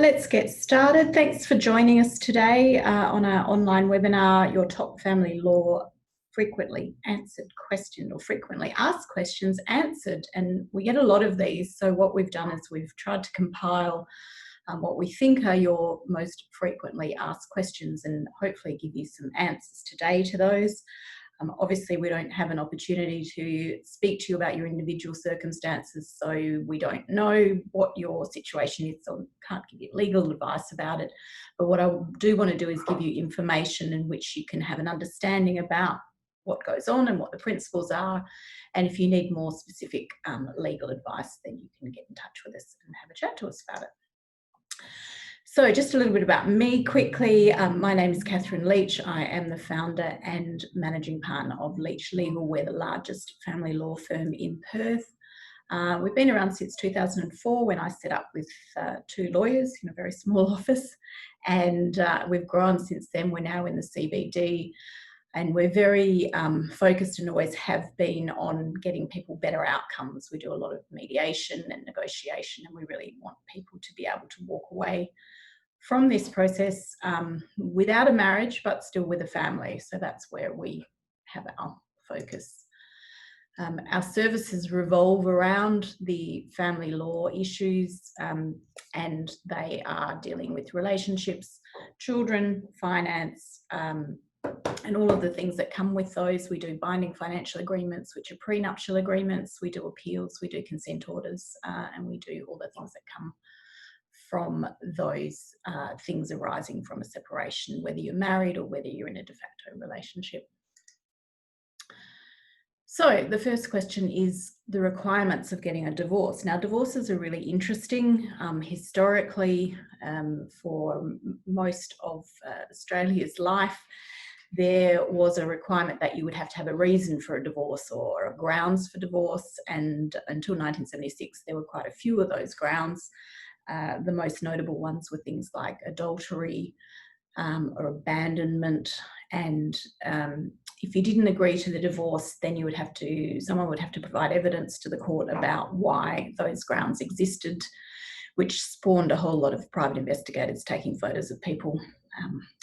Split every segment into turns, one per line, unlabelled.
let's get started. Thanks for joining us today on our online webinar, Your Top Family Law Frequently Answered Question, or Frequently Asked Questions Answered. And we get a lot of these. So what we've done is we've tried to compile what we think are your most frequently asked questions and hopefully give you some answers today to those. Obviously, we don't have an opportunity to speak to you about your individual circumstances, so we don't know what your situation is, so can't give you legal advice about it. But what I do want to do is give you information in which you can have an understanding about what goes on and what the principles are. And if you need more specific legal advice, then you can get in touch with us and have a chat to us about it. So just a little bit about me quickly. My name is Catherine Leach. I am the founder and managing partner of Leach Legal. We're the largest family law firm in Perth. We've been around since 2004 when I set up with two lawyers in a very small office, and we've grown since then. We're now in the CBD, and we're very focused and always have been on getting people better outcomes. We do a lot of mediation and negotiation, and we really want people to be able to walk away from this process without a marriage, but still with a family. So that's where we have our focus. Our services revolve around the family law issues, and they are dealing with relationships, children, finance, and all of the things that come with those. We do binding financial agreements, which are prenuptial agreements. We do appeals, we do consent orders, and we do all the things that come from those things arising from a separation, whether you're married or whether you're in a de facto relationship. So the first question is the requirements of getting a divorce. Now, divorces are really interesting. Historically, for most of Australia's life, there was a requirement that you would have to have a reason for a divorce or a grounds for divorce. And until 1976, there were quite a few of those grounds. The most notable ones were things like adultery or abandonment, and if you didn't agree to the divorce, then you would have to, someone would have to provide evidence to the court about why those grounds existed, which spawned a whole lot of private investigators taking photos of people,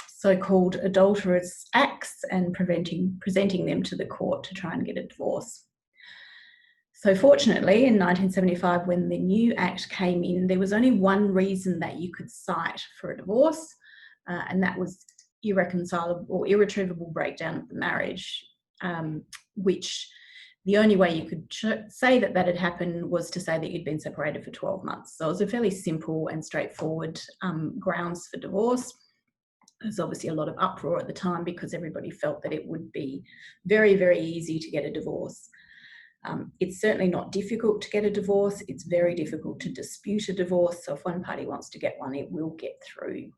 so-called adulterous acts, and presenting them to the court to try and get a divorce. So fortunately, in 1975, when the new Act came in, there was only one reason that you could cite for a divorce, and that was irreconcilable or irretrievable breakdown of the marriage, which the only way you could say that that had happened was to say that you'd been separated for 12 months. So it was a fairly simple and straightforward grounds for divorce. There's obviously a lot of uproar at the time because everybody felt that it would be very, very easy to get a divorce. It's certainly not difficult to get a divorce. It's very difficult to dispute a divorce. So if one party wants to get one, it will get through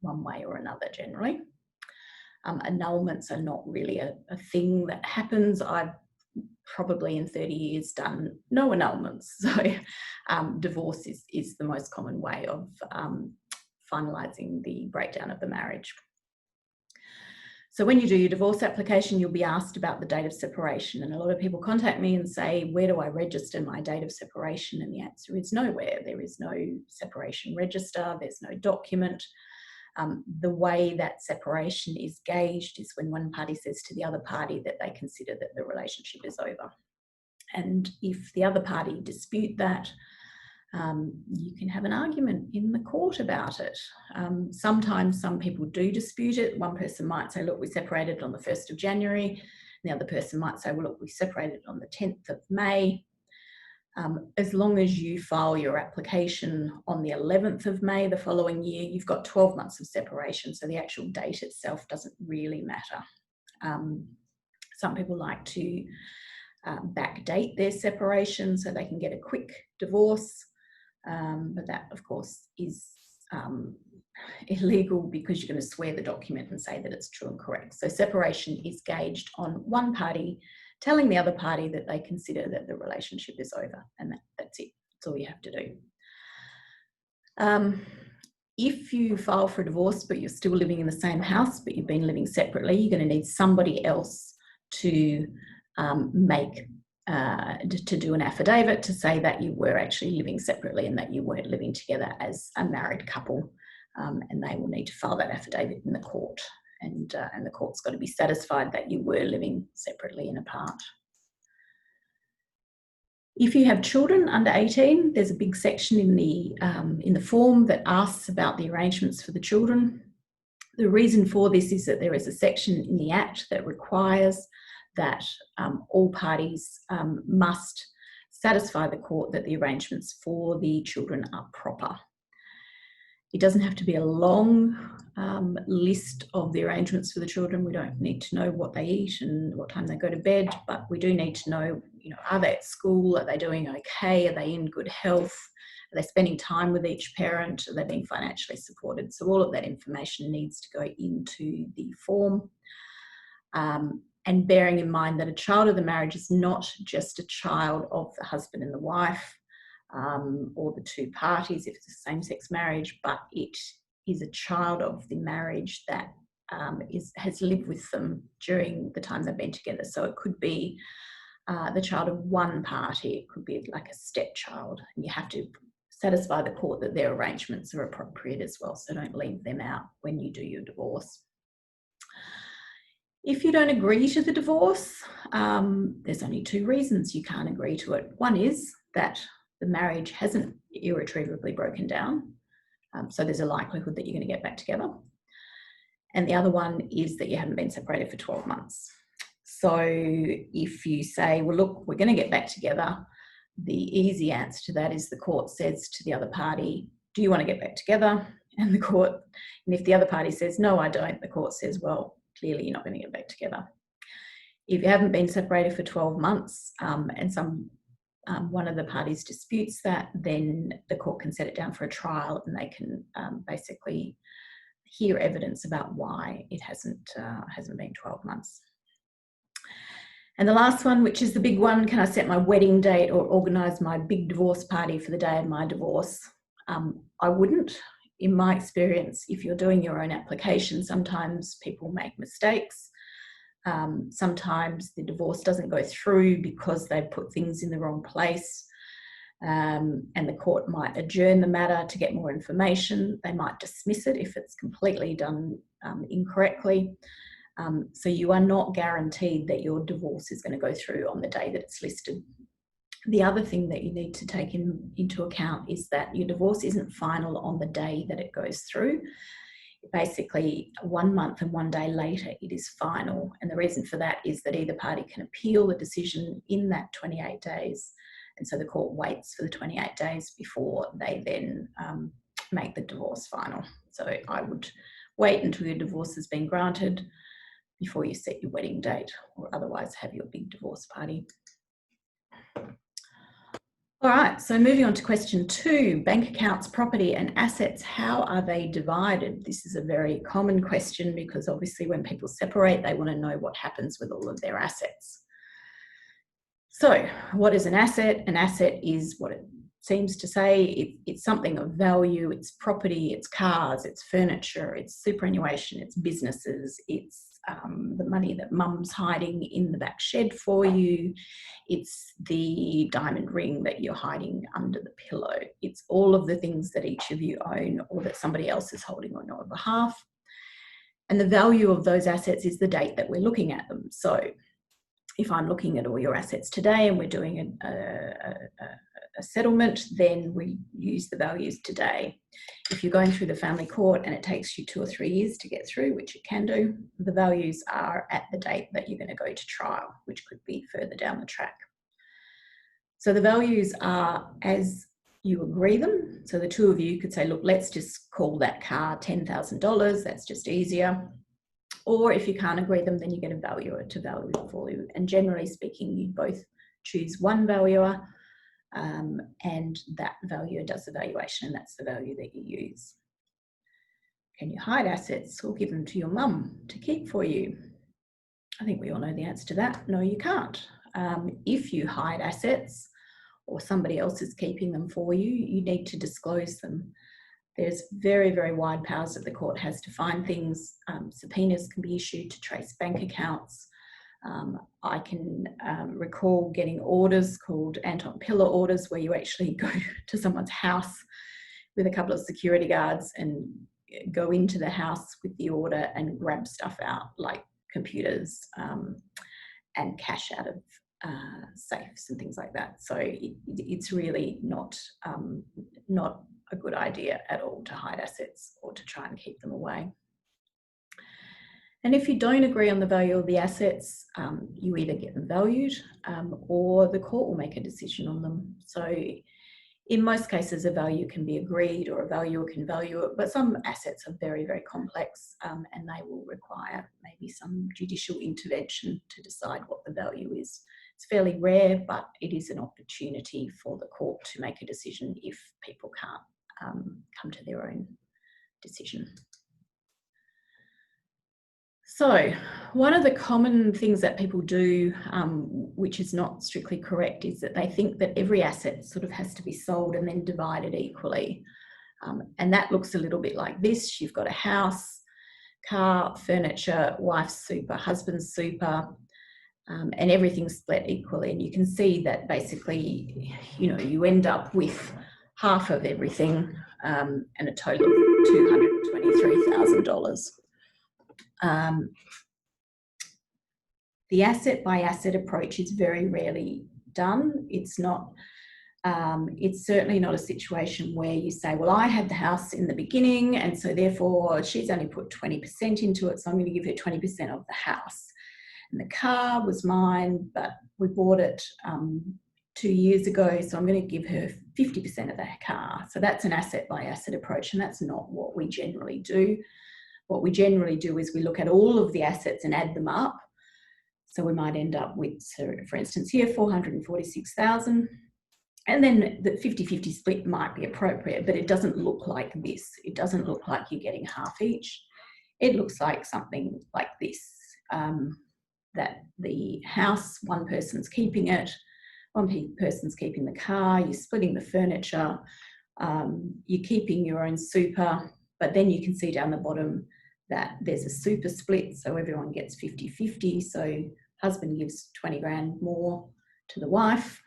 one way or another generally. Annulments are not really a thing that happens. I've probably in 30 years done no annulments. So divorce is the most common way of finalising the breakdown of the marriage. So when you do your divorce application, you'll be asked about the date of separation. And a lot of people contact me and say, where do I register my date of separation? And the answer is nowhere. There is no separation register. There's no document. The way that separation is gauged is when one party says to the other party that they consider that the relationship is over. And if the other party dispute that, you can have an argument in the court about it. Sometimes some people do dispute it. One person might say, look, we separated on the 1st of January. The other person might say, well, look, we separated on the 10th of May. As long as you file your application on the 11th of May the following year, you've got 12 months of separation. So the actual date itself doesn't really matter. Some people like to backdate their separation so they can get a quick divorce. But that, of course, is illegal because you're going to swear the document and say that it's true and correct. So separation is gauged on one party telling the other party that they consider that the relationship is over, and that's it. That's all you have to do. If you file for a divorce but you're still living in the same house but you've been living separately, you're going to need somebody else to make to do an affidavit to say that you were actually living separately and that you weren't living together as a married couple. And they will need to file that affidavit in the court. And the court's got to be satisfied that you were living separately and apart. If you have children under 18, there's a big section in the form that asks about the arrangements for the children. The reason for this is that there is a section in the Act that requires that all parties must satisfy the court that the arrangements for the children are proper. It doesn't have to be a long list of the arrangements for the children. We don't need to know what they eat and what time they go to bed, but we do need to know, are they at school? Are they doing okay? Are they in good health? Are they spending time with each parent? Are they being financially supported? So all of that information needs to go into the form. And bearing in mind that a child of the marriage is not just a child of the husband and the wife, or the two parties if it's a same-sex marriage, but it is a child of the marriage that has lived with them during the time they've been together. So it could be the child of one party, it could be like a stepchild, and you have to satisfy the court that their arrangements are appropriate as well, so don't leave them out when you do your divorce. If you don't agree to the divorce, there's only two reasons you can't agree to it. One is that the marriage hasn't irretrievably broken down, so there's a likelihood that you're going to get back together. And the other one is that you haven't been separated for 12 months. So if you say, well, look, we're going to get back together, the easy answer to that is the court says to the other party, do you want to get back together? And if the other party says, no, I don't, the court says, well, clearly you're not going to get back together. If you haven't been separated for 12 months and one of the parties disputes that, then the court can set it down for a trial and they can basically hear evidence about why it hasn't been 12 months. And the last one, which is the big one, can I set my wedding date or organise my big divorce party for the day of my divorce? I wouldn't. In my experience, if you're doing your own application, sometimes people make mistakes. Sometimes the divorce doesn't go through because they put things in the wrong place, and the court might adjourn the matter to get more information. They might dismiss it if it's completely done incorrectly. So you are not guaranteed that your divorce is going to go through on the day that it's listed. The other thing that you need to take into account is that your divorce isn't final on the day that it goes through. Basically, 1 month and 1 day later, it is final. And the reason for that is that either party can appeal the decision in that 28 days. And so the court waits for the 28 days before they then make the divorce final. So I would wait until your divorce has been granted before you set your wedding date, or otherwise have your big divorce party. All right, so moving on to question 2, bank accounts, property and assets, how are they divided? This is a very common question because obviously when people separate, they want to know what happens with all of their assets. So what is an asset? An asset is what it seems to say. It's something of value, it's property, it's cars, it's furniture, it's superannuation, it's businesses, it's the money that mum's hiding in the back shed for you, it's the diamond ring that you're hiding under the pillow. It's all of the things that each of you own or that somebody else is holding on your behalf. And the value of those assets is the date that we're looking at them. So if I'm looking at all your assets today and we're doing a settlement, then we use the values today. If you're going through the family court and it takes you 2 or 3 years to get through, which it can do, the values are at the date that you're going to go to trial, which could be further down the track. So the values are as you agree them. So the two of you could say, look, let's just call that car $10,000. That's just easier. Or if you can't agree them, then you get a valuer to value it for you. And generally speaking, you both choose one valuer, and that valuer does the valuation, and that's the value that you use. Can you hide assets or give them to your mum to keep for you? I think we all know the answer to that. No, you can't. If you hide assets or somebody else is keeping them for you, you need to disclose them. There's very, very wide powers that the court has to find things. Subpoenas can be issued to trace bank accounts. I can recall getting orders called Anton Pillar orders, where you actually go to someone's house with a couple of security guards and go into the house with the order and grab stuff out, like computers and cash out of safes and things like that. So it's really not a good idea at all to hide assets or to try and keep them away. And if you don't agree on the value of the assets, you either get them valued or the court will make a decision on them. So in most cases, a value can be agreed or a valuer can value it, but some assets are very, very complex and they will require maybe some judicial intervention to decide what the value is. It's fairly rare, but it is an opportunity for the court to make a decision if people can't come to their own decision. So one of the common things that people do, which is not strictly correct, is that they think that every asset sort of has to be sold and then divided equally. And that looks a little bit like this. You've got a house, car, furniture, wife's super, husband's super, and everything's split equally. And you can see that basically, you know, you end up with half of everything and a total of $223,000. The asset by asset approach is very rarely done. It's not, it's certainly not a situation where you say, well, I had the house in the beginning and so therefore she's only put 20% into it, so I'm going to give her 20% of the house. And the car was mine, but we bought it 2 years ago, so I'm going to give her 50% of the car. So that's an asset by asset approach, and that's not what we generally do. What we generally do is we look at all of the assets and add them up. So we might end up with, so for instance here, 446,000. And then the 50-50 split might be appropriate, but it doesn't look like this. It doesn't look like you're getting half each. It looks like something like this, that the house, one person's keeping it, one person's keeping the car, you're splitting the furniture, you're keeping your own super, but then you can see down the bottom that there's a super split, so everyone gets 50-50. So husband gives 20 grand more to the wife,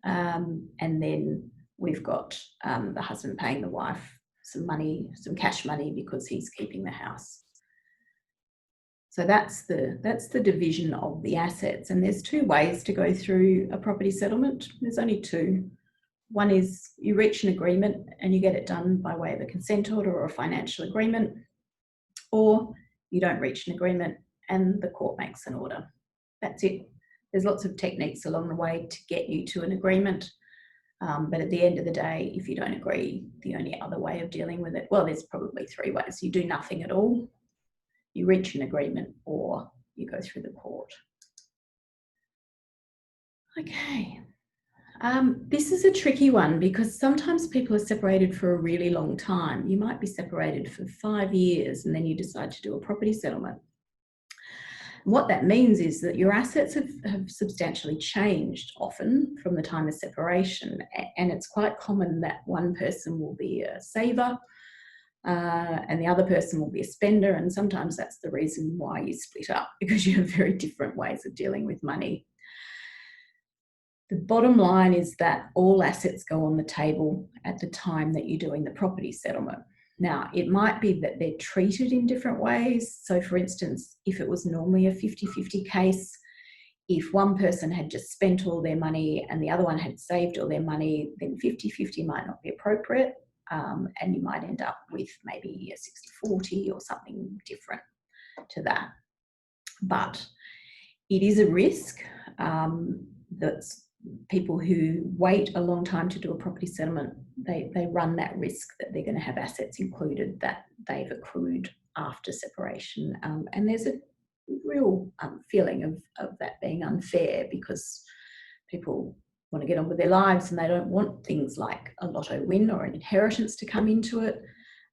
and then we've got the husband paying the wife some money, some cash money, because he's keeping the house. So that's the division of the assets, and there's two ways to go through a property settlement. There's only two. One is you reach an agreement and you get it done by way of a consent order or a financial agreement, or you don't reach an agreement and the court makes an order. That's it. There's lots of techniques along the way to get you to an agreement, but at the end of the day, if you don't agree, the only other way of dealing with it, well, there's probably three ways. You do nothing at all, you reach an agreement, or you go through the court. Okay. This is a tricky one because sometimes people are separated for a really long time. You might be separated for 5 years and then you decide to do a property settlement. What that means is that your assets have substantially changed often from the time of separation, and it's quite common that one person will be a saver and the other person will be a spender, and sometimes that's the reason why you split up, because you have very different ways of dealing with money. The bottom line is that all assets go on the table at the time that you're doing the property settlement. Now, it might be that they're treated in different ways. So for instance, if it was normally a 50-50 case, if one person had just spent all their money and the other one had saved all their money, then 50-50 might not be appropriate. And you might end up with maybe a 60-40 or something different to that. But it is a risk that people who wait a long time to do a property settlement, they run that risk that they're going to have assets included that they've accrued after separation. And there's a real feeling of that being unfair, because people want to get on with their lives and they don't want things like a lotto win or an inheritance to come into it.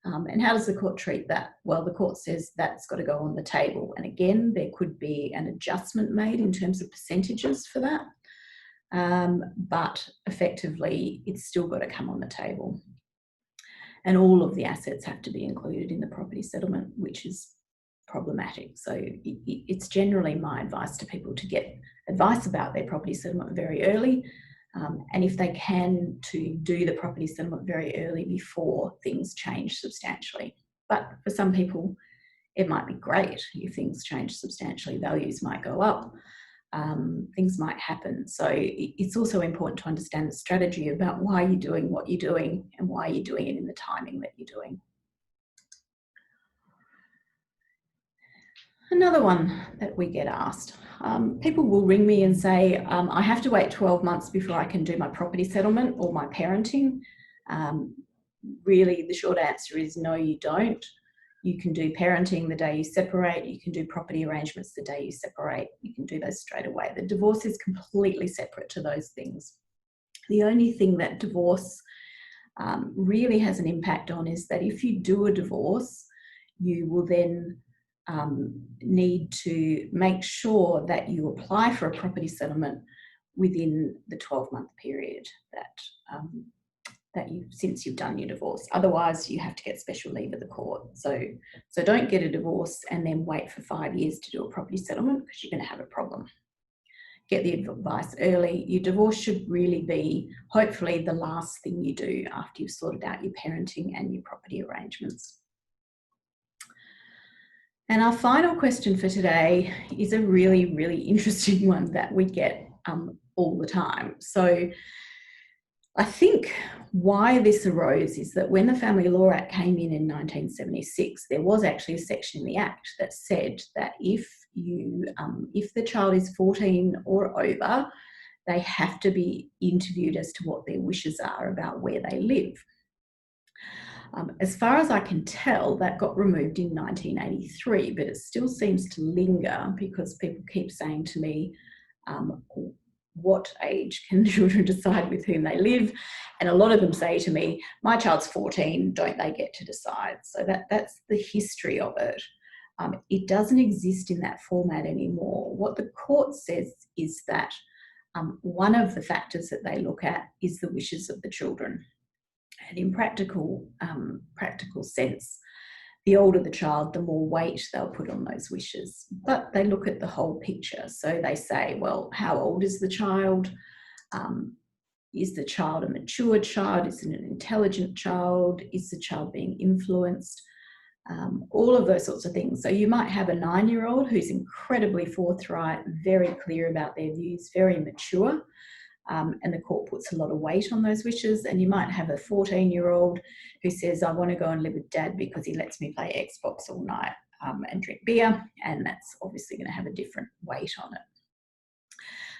And how does the court treat that? Well, the court says that's got to go on the table. And again, there could be an adjustment made in terms of percentages for that. But effectively, it's still got to come on the table. And all of the assets have to be included in the property settlement, which is problematic. So it's generally my advice to people to get advice about their property settlement very early, and if they can, to do the property settlement very early before things change substantially. But for some people, it might be great if things change substantially. Values might go up, things might happen. So it's also important to understand the strategy about why you're doing what you're doing and why you're doing it in the timing that you're doing. Another one that we get asked, people will ring me and say, I have to wait 12 months before I can do my property settlement or my parenting. Really, the short answer is no, you don't. You can do parenting the day you separate. You can do property arrangements the day you separate. You can do those straight away. The divorce is completely separate to those things. The only thing that divorce really has an impact on is that if you do a divorce, you will then need to make sure that you apply for a property settlement within the 12-month period that since you've done your divorce. Otherwise, you have to get special leave of the court. So don't get a divorce and then wait for 5 years to do a property settlement, because you're going to have a problem. Get the advice early. Your divorce should really be, hopefully, the last thing you do after you've sorted out your parenting and your property arrangements. And our final question for today is a really, really interesting one that we get all the time. So I think why this arose is that when the Family Law Act came in 1976, there was actually a section in the Act that said that if the child is 14 or over, they have to be interviewed as to what their wishes are about where they live. As far as I can tell, that got removed in 1983, but it still seems to linger because people keep saying to me, what age can children decide with whom they live? And a lot of them say to me, my child's 14, don't they get to decide? So that's the history of it. It doesn't exist in that format anymore. What the court says is that one of the factors that they look at is the wishes of the children. And in practical sense, the older the child, the more weight they'll put on those wishes. But they look at the whole picture. So they say, well, how old is the child? Is the child a mature child? Is it an intelligent child? Is the child being influenced? All of those sorts of things. So you might have a 9-year-old who's incredibly forthright, very clear about their views, very mature. And the court puts a lot of weight on those wishes. And you might have a 14-year-old who says, I want to go and live with dad because he lets me play Xbox all night and drink beer. And that's obviously going to have a different weight on it.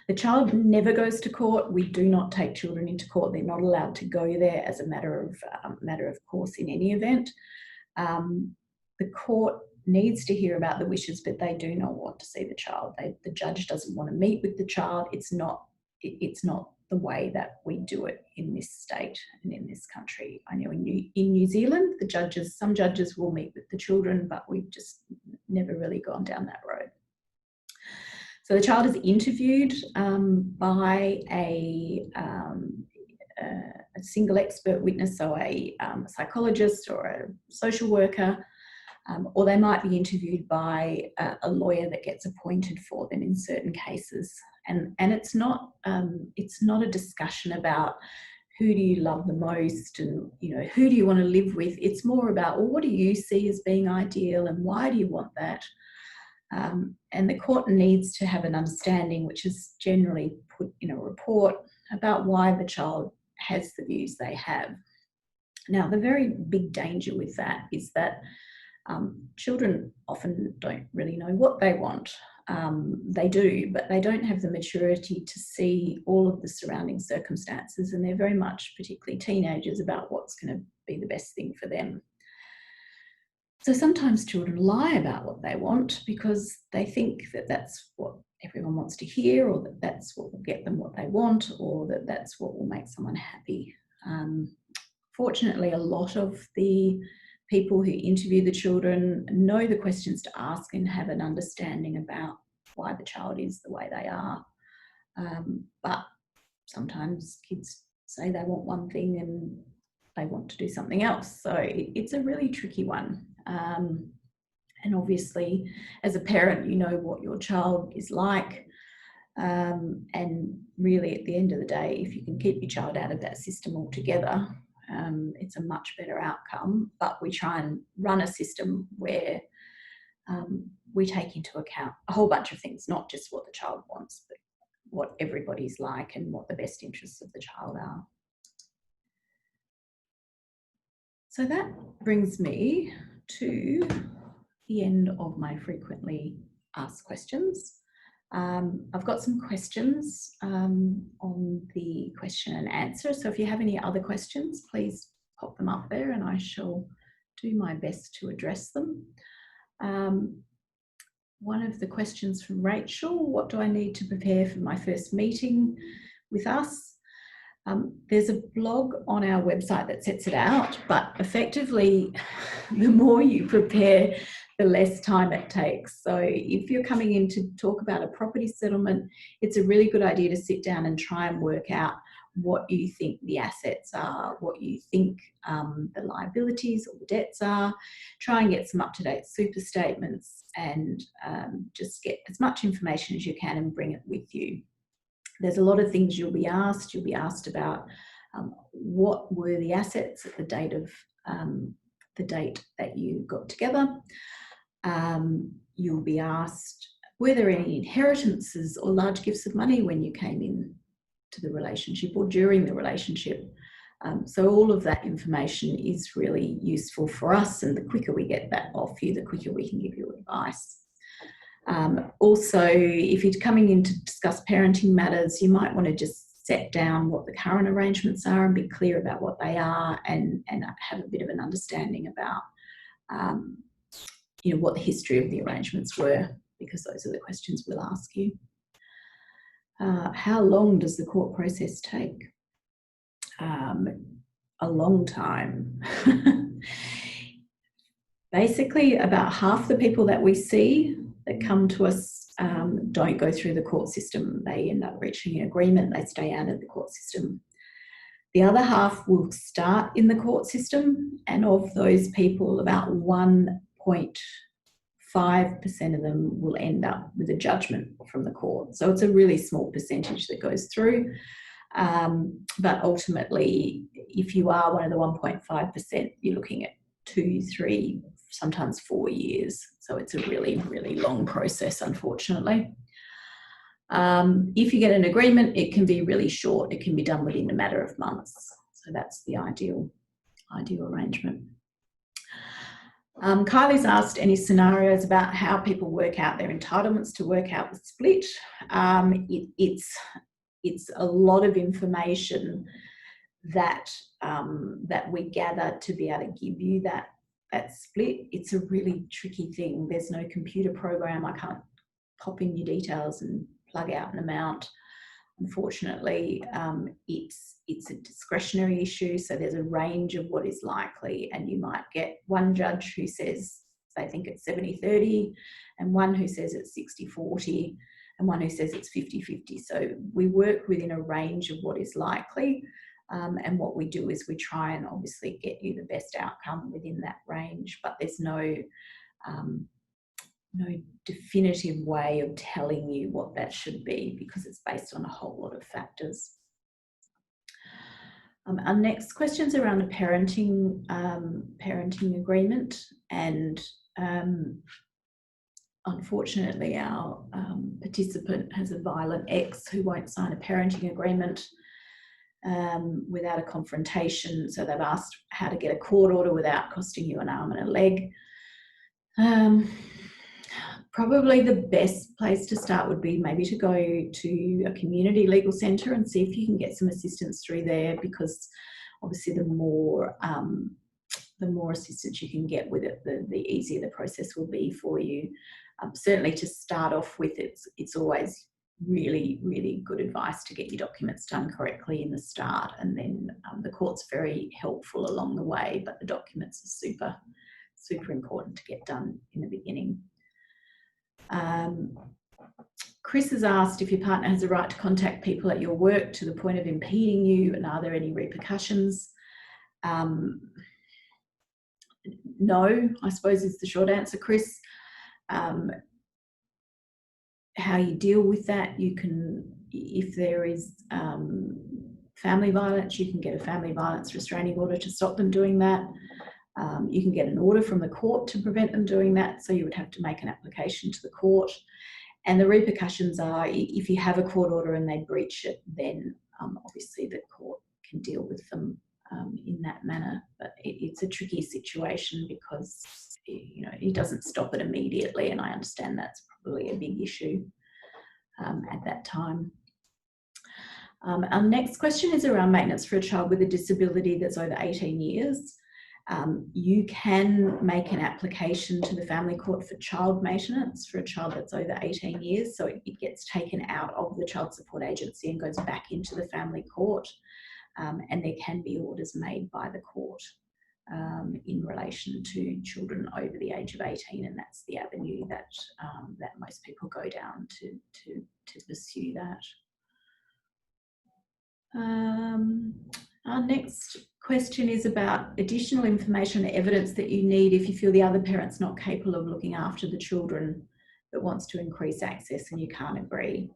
The child never goes to court. We do not take children into court. They're not allowed to go there as a matter of course in any event. The court needs to hear about the wishes, but they do not want to see the child. The judge doesn't want to meet with the child. It's not the way that we do it in this state and in this country. I know in New Zealand, some judges will meet with the children, but we've just never really gone down that road. So the child is interviewed by a single expert witness, so a psychologist or a social worker, or they might be interviewed by a lawyer that gets appointed for them in certain cases. And it's not a discussion about who do you love the most and who do you want to live with. It's more about, well, what do you see as being ideal and why do you want that? And the court needs to have an understanding, which is generally put in a report, about why the child has the views they have. Now, the very big danger with that is that children often don't really know what they want. They do, but they don't have the maturity to see all of the surrounding circumstances, and they're very much, particularly teenagers, about what's going to be the best thing for them. So sometimes children lie about what they want because they think that that's what everyone wants to hear, or that that's what will get them what they want, or that that's what will make someone happy. Fortunately, a lot of the people who interview the children know the questions to ask and have an understanding about why the child is the way they are. But sometimes kids say they want one thing and they want to do something else. So it's a really tricky one. And obviously, as a parent, you know what your child is like. And really, at the end of the day, if you can keep your child out of that system altogether, it's a much better outcome. But we try and run a system where we take into account a whole bunch of things, not just what the child wants, but what everybody's like and what the best interests of the child are. So that brings me to the end of my frequently asked questions. I've got some questions on the question and answer. So if you have any other questions, please pop them up there and I shall do my best to address them. One of the questions from Rachel, what do I need to prepare for my first meeting with us? There's a blog on our website that sets it out, but effectively, the more you prepare, the less time it takes. So if you're coming in to talk about a property settlement, it's a really good idea to sit down and try and work out what you think the assets are, what you think the liabilities or the debts are. Try and get some up-to-date super statements and just get as much information as you can and bring it with you. There's a lot of things you'll be asked. You'll be asked about what were the assets at the date that you got together. You'll be asked, were there any inheritances or large gifts of money when you came in to the relationship or during the relationship? So all of that information is really useful for us, and the quicker we get that off you, the quicker we can give you advice. Also, if you're coming in to discuss parenting matters, you might want to just set down what the current arrangements are and be clear about what they are, and have a bit of an understanding about what the history of the arrangements were, because those are the questions we'll ask you. How long does the court process take? A long time. Basically, about half the people that we see that come to us don't go through the court system. They end up reaching an agreement, they stay out of the court system. The other half will start in the court system, and of those people, about 1.5% of them will end up with a judgment from the court. So it's a really small percentage that goes through. But ultimately, if you are one of the 1.5%, you're looking at 2, 3, sometimes 4 years. So it's a really, really long process, unfortunately. If you get an agreement, it can be really short. It can be done within a matter of months. So that's the ideal arrangement. Kylie's asked any scenarios about how people work out their entitlements to work out the split. It's a lot of information that we gather to be able to give you that split. It's a really tricky thing. There's no computer program. I can't pop in your details and plug out an amount. Unfortunately, it's a discretionary issue, so there's a range of what is likely, and you might get one judge who says they think it's 70-30, and one who says it's 60-40, and one who says it's 50-50. So we work within a range of what is likely, and what we do is we try and obviously get you the best outcome within that range, but there's no definitive way of telling you what that should be, because it's based on a whole lot of factors. Our next question's around a parenting agreement, and unfortunately our participant has a violent ex who won't sign a parenting agreement without a confrontation. So they've asked how to get a court order without costing you an arm and a leg. Probably the best place to start would be maybe to go to a community legal centre and see if you can get some assistance through there, because obviously the more assistance you can get with it, the easier the process will be for you. Certainly to start off with, it's always really, really good advice to get your documents done correctly in the start, and then the court's very helpful along the way, but the documents are super, super important to get done in the beginning. Chris has asked if your partner has a right to contact people at your work to the point of impeding you, and are there any repercussions? no, I suppose is the short answer, Chris. How you deal with that, you can, if there is family violence, you can get a family violence restraining order to stop them doing that. You can get an order from the court to prevent them doing that, so you would have to make an application to the court. And the repercussions are, if you have a court order and they breach it, then obviously the court can deal with them in that manner. But it's a tricky situation because, you know, it doesn't stop it immediately, and I understand that's probably a big issue at that time. Our next question is around maintenance for a child with a disability that's over 18 years. You can make an application to the family court for child maintenance for a child that's over 18 years. So it gets taken out of the child support agency and goes back into the family court. And there can be orders made by the court in relation to children over the age of 18, and that's the avenue that that most people go down to pursue that. Our next question is about additional information or evidence that you need if you feel the other parent's not capable of looking after the children but wants to increase access and you can't agree.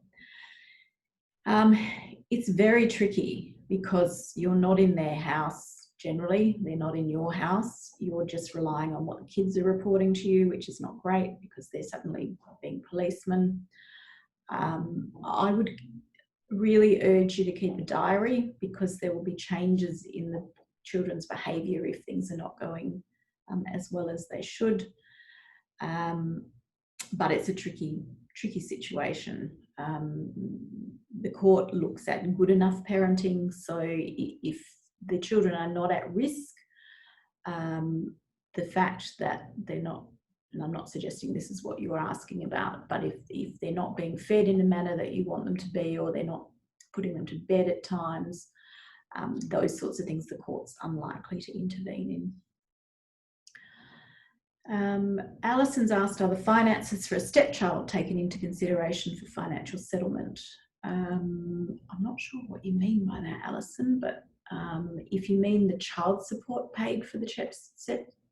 It's very tricky because you're not in their house generally, they're not in your house, you're just relying on what the kids are reporting to you, which is not great because they're suddenly being policemen. I would really urge you to keep a diary because there will be changes in the children's behaviour if things are not going as well as they should. But it's a tricky situation. The court looks at good enough parenting, so if the children are not at risk, the fact that they're not, and I'm not suggesting this is what you were asking about, but if they're not being fed in the manner that you want them to be, or they're not putting them to bed at times, those sorts of things the court's unlikely to intervene in. Alison's asked, are the finances for a stepchild taken into consideration for financial settlement? I'm not sure what you mean by that, Alison, but if you mean the child support paid for the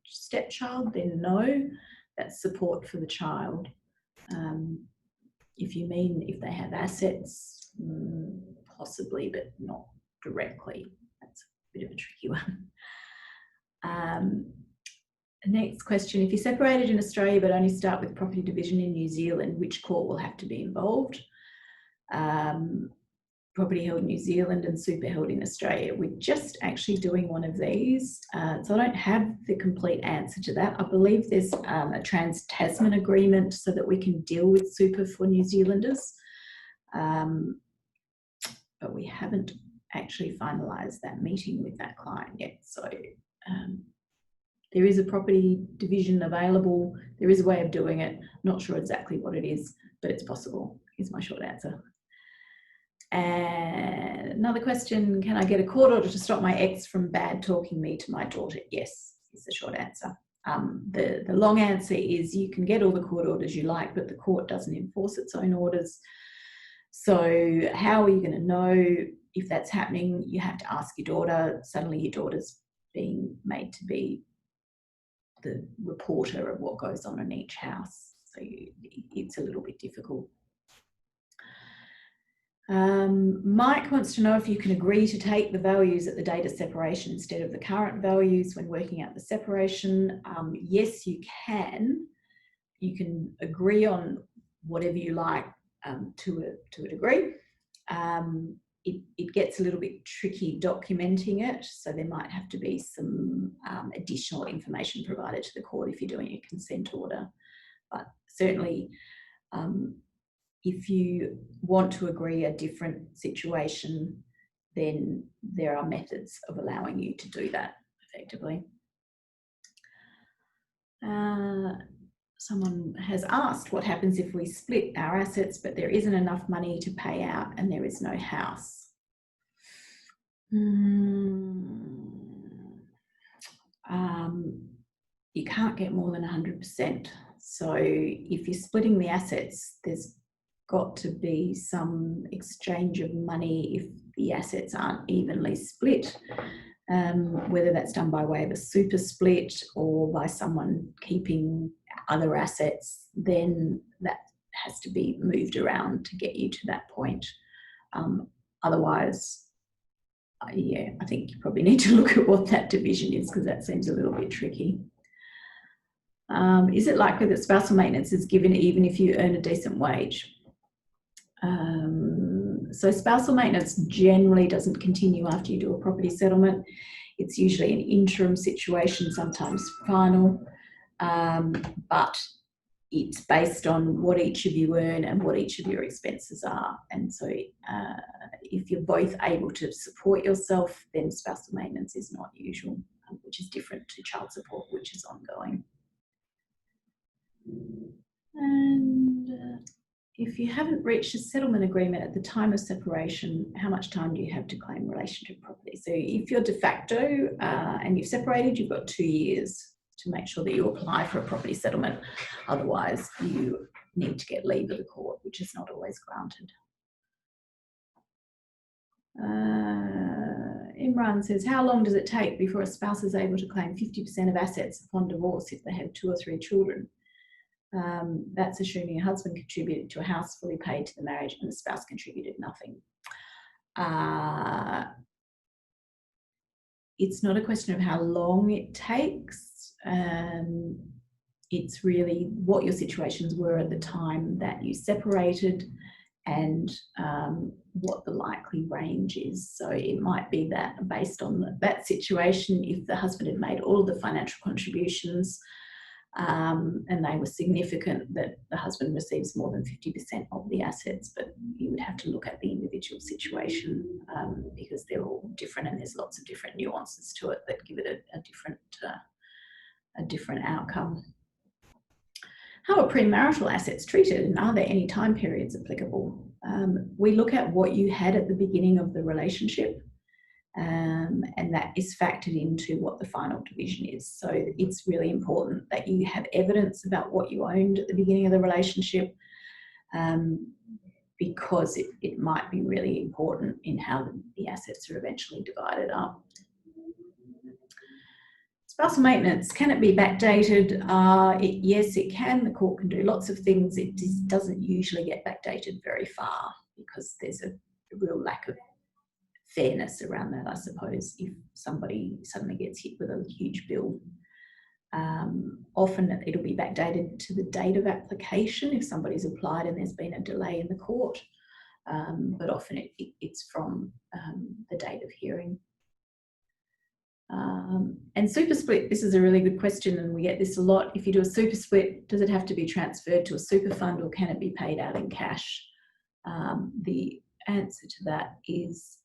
stepchild, then no, that's support for the child. If you mean if they have assets, possibly, but not directly. That's a bit of a tricky one. Next question, if you're separated in Australia but only start with property division in New Zealand, which court will have to be involved? Property held in New Zealand and super held in Australia. We're just actually doing one of these, so I don't have the complete answer to that. I believe there's a trans-Tasman agreement so that we can deal with super for New Zealanders, but we haven't actually finalised that meeting with that client yet. So there is a property division available. There is a way of doing it. Not sure exactly what it is, but it's possible, is my short answer. And another question, can I get a court order to stop my ex from bad talking me to my daughter? Yes, is the short answer. The long answer is you can get all the court orders you like, but the court doesn't enforce its own orders. So how are you going to know if that's happening? You have to ask your daughter. Suddenly your daughter's being made to be the reporter of what goes on in each house. So it's a little bit difficult. Mike wants to know if you can agree to take the values at the date of separation instead of the current values when working out the separation. Yes, you can. You can agree on whatever you like to a degree. It gets a little bit tricky documenting it, so there might have to be some additional information provided to the court if you're doing a consent order. But certainly, if you want to agree a different situation, then there are methods of allowing you to do that effectively. Someone has asked what happens if we split our assets but there isn't enough money to pay out and there is no house. You can't get more than 100%. So if you're splitting the assets, there's got to be some exchange of money if the assets aren't evenly split. whether that's done by way of a super split or by someone keeping other assets, then that has to be moved around to get you to that point. Otherwise, yeah, I think you probably need to look at what that division is, because that seems a little bit tricky. Is it likely that spousal maintenance is given even if you earn a decent wage? So spousal maintenance generally doesn't continue after you do a property settlement. It's usually an interim situation, sometimes final, but it's based on what each of you earn and what each of your expenses are. And so if you're both able to support yourself, then spousal maintenance is not usual, which is different to child support, which is ongoing. And if you haven't reached a settlement agreement at the time of separation, how much time do you have to claim relationship property? So if you're de facto and you've separated, you've got 2 years to make sure that you apply for a property settlement. Otherwise, you need to get leave of the court, which is not always granted. Imran says, how long does it take before a spouse is able to claim 50% of assets upon divorce if they have 2 or 3 children? That's assuming a husband contributed to a house fully paid to the marriage and the spouse contributed nothing. It's not a question of how long it takes. It's really what your situations were at the time that you separated and what the likely range is. So it might be that based on that situation, if the husband had made all of the financial contributions and they were significant, that the husband receives more than 50% of the assets, but you would have to look at the individual situation because they're all different and there's lots of different nuances to it that give it a different outcome. How are premarital assets treated, and are there any time periods applicable? We look at what you had at the beginning of the relationship, and that is factored into what the final division is. So it's really important that you have evidence about what you owned at the beginning of the relationship, because it might be really important in how the assets are eventually divided up. Spousal maintenance, can it be backdated? Yes, it can. The court can do lots of things. It just doesn't usually get backdated very far because there's a real lack of fairness around that, I suppose, if somebody suddenly gets hit with a huge bill. Often it'll be backdated to the date of application if somebody's applied and there's been a delay in the court, but often it's from the date of hearing. And super split, this is a really good question and we get this a lot. If you do a super split, does it have to be transferred to a super fund or can it be paid out in cash? The answer to that is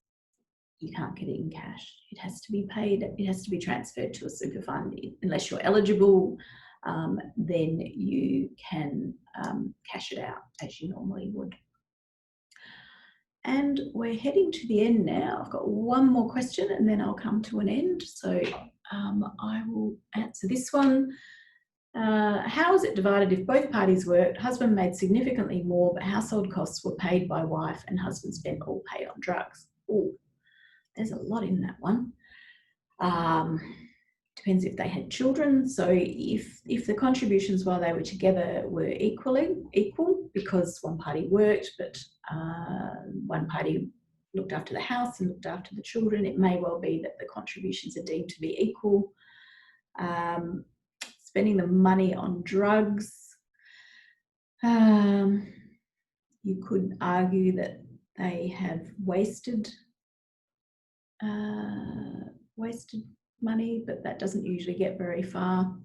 you can't get it in cash. It has to be paid, it has to be transferred to a super fund. Unless you're eligible, then you can cash it out as you normally would. And we're heading to the end now. I've got one more question and then I'll come to an end. So I will answer this one. How is it divided if both parties worked? Husband made significantly more, but household costs were paid by wife and husband spent all paid on drugs. Oh, there's a lot in that one. Depends if they had children. So if the contributions while they were together were equal because one party worked, but one party looked after the house and looked after the children, it may well be that the contributions are deemed to be equal. Spending the money on drugs, you could argue that they have wasted money, but that doesn't usually get very far.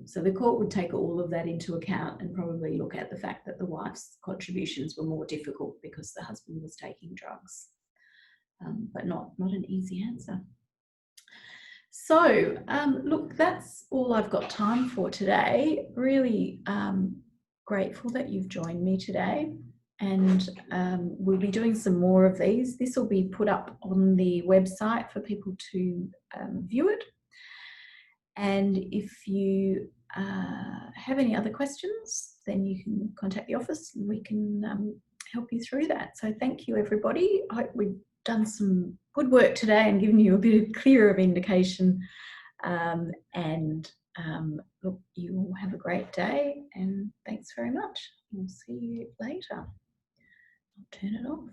So the court would take all of that into account and probably look at the fact that the wife's contributions were more difficult because the husband was taking drugs, but not an easy answer. So look, that's all I've got time for today. Really grateful that you've joined me today. And we'll be doing some more of these. This will be put up on the website for people to view it. And if you have any other questions, then you can contact the office and we can help you through that. So thank you, everybody. I hope we've done some good work today and given you a bit clearer of indication. Look, you all have a great day, and thanks very much. We'll see you later. I'll turn it off.